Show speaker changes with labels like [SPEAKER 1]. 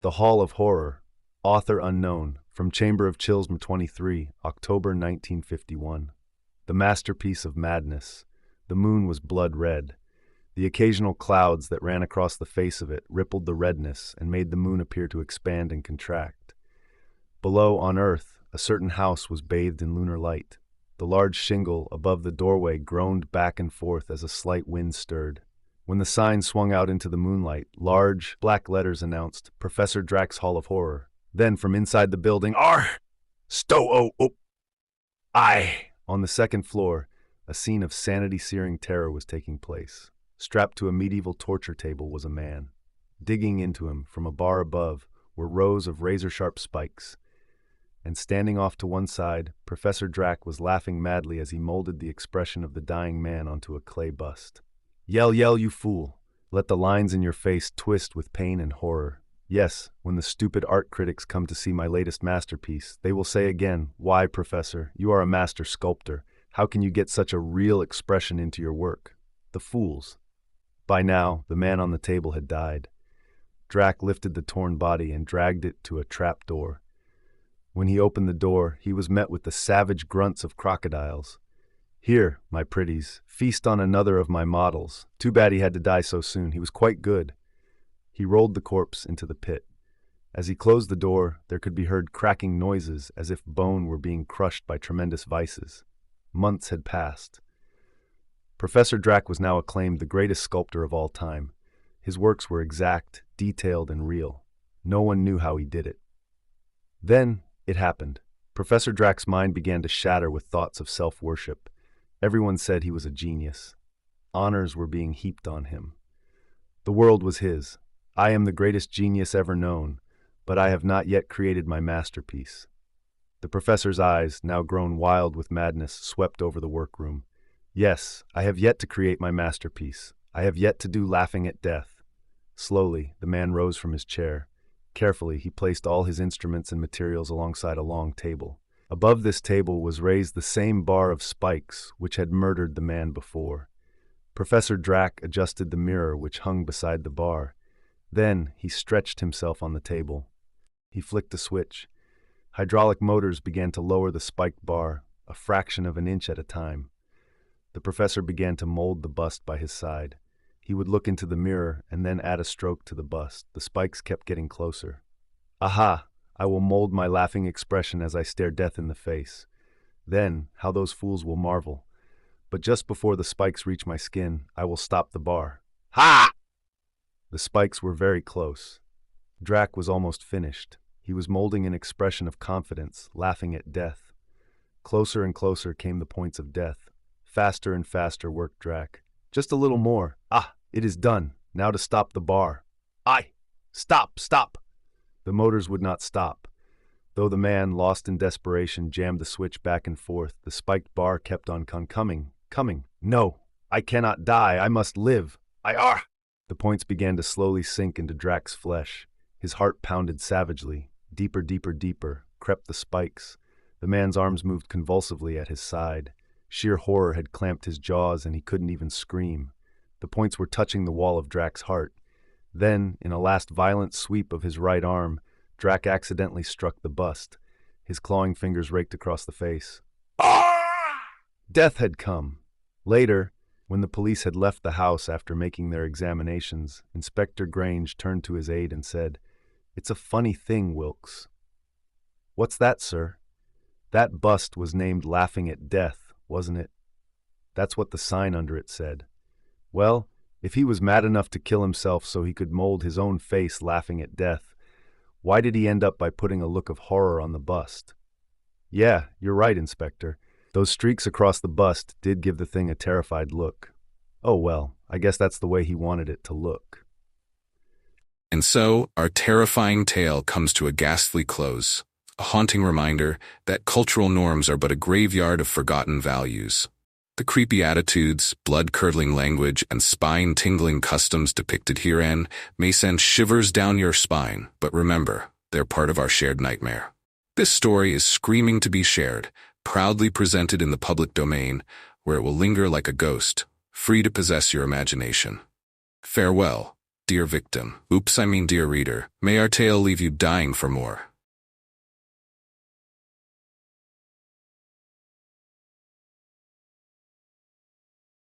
[SPEAKER 1] The Hall of Horror, author unknown, from Chamber of Chills 23, October 1951. The masterpiece of madness. The moon was blood red. The occasional clouds that ran across the face of it rippled the redness and made the moon appear to expand and contract. Below, on earth, a certain house was bathed in lunar light. The large shingle above the doorway groaned back and forth as a slight wind stirred. When the sign swung out into the moonlight, large, black letters announced, Professor Drack's Hall of Horror. Then, from inside the building, On the second floor, a scene of sanity-searing terror was taking place. Strapped to a medieval torture table was a man. Digging into him, from a bar above, were rows of razor-sharp spikes. And standing off to one side, Professor Drack was laughing madly as he molded the expression of the dying man onto a clay bust. Yell, yell, you fool! Let the lines in your face twist with pain and horror. Yes, when the stupid art critics come to see my latest masterpiece, they will say again, "Why, Professor, you are a master sculptor. How can you get such a real expression into your work?" The fools. By now, the man on the table had died. Drack lifted the torn body and dragged it to a trap door. When he opened the door, he was met with the savage grunts of crocodiles. "Here, my pretties, feast on another of my models. Too bad he had to die so soon. He was quite good." He rolled the corpse into the pit. As he closed the door, there could be heard cracking noises as if bone were being crushed by tremendous vices. Months had passed. Professor Drack was now acclaimed the greatest sculptor of all time. His works were exact, detailed, and real. No one knew how he did it. Then it happened. Professor Drack's mind began to shatter with thoughts of self-worship. Everyone said he was a genius. Honors were being heaped on him. The world was his. I am the greatest genius ever known, but I have not yet created my masterpiece. The professor's eyes, now grown wild with madness, swept over the workroom. Yes, I have yet to create my masterpiece. I have yet to do Laughing at Death. Slowly, the man rose from his chair. Carefully, he placed all his instruments and materials alongside a long table. Above this table was raised the same bar of spikes which had murdered the man before. Professor Drack adjusted the mirror which hung beside the bar. Then he stretched himself on the table. He flicked a switch. Hydraulic motors began to lower the spiked bar, a fraction of an inch at a time. The professor began to mold the bust by his side. He would look into the mirror and then add a stroke to the bust. The spikes kept getting closer. Aha! I will mold my laughing expression as I stare death in the face. Then, how those fools will marvel. But just before the spikes reach my skin, I will stop the bar. Ha! The spikes were very close. Drack was almost finished. He was molding an expression of confidence, laughing at death. Closer and closer came the points of death. Faster and faster worked Drack. Just a little more. Ah, it is done. Now to stop the bar. Aye! Stop! Stop! The motors would not stop. Though the man, lost in desperation, jammed the switch back and forth, the spiked bar kept on coming. No! I cannot die. I must live. The points began to slowly sink into Drack's flesh. His heart pounded savagely. Deeper, deeper, deeper, crept the spikes. The man's arms moved convulsively at his side. Sheer horror had clamped his jaws and he couldn't even scream. The points were touching the wall of Drack's heart. Then, in a last violent sweep of his right arm, Drack accidentally struck the bust. His clawing fingers raked across the face. Death had come. Later, when the police had left the house after making their examinations, Inspector Grange turned to his aide and said, "It's a funny thing, Wilkes." "What's that, sir?" "That bust was named Laughing at Death, wasn't it? That's what the sign under it said. Well, if he was mad enough to kill himself so he could mold his own face laughing at death, why did he end up by putting a look of horror on the bust?" "Yeah, you're right, Inspector. Those streaks across the bust did give the thing a terrified look. Oh well, I guess that's the way he wanted it to look."
[SPEAKER 2] And so, our terrifying tale comes to a ghastly close, a haunting reminder that cultural norms are but a graveyard of forgotten values. The creepy attitudes, blood-curdling language, and spine-tingling customs depicted herein may send shivers down your spine, but remember, they're part of our shared nightmare. This story is screaming to be shared, proudly presented in the public domain, where it will linger like a ghost, free to possess your imagination. Farewell, Dear victim, oops, I mean dear reader, may our tale leave you dying for more.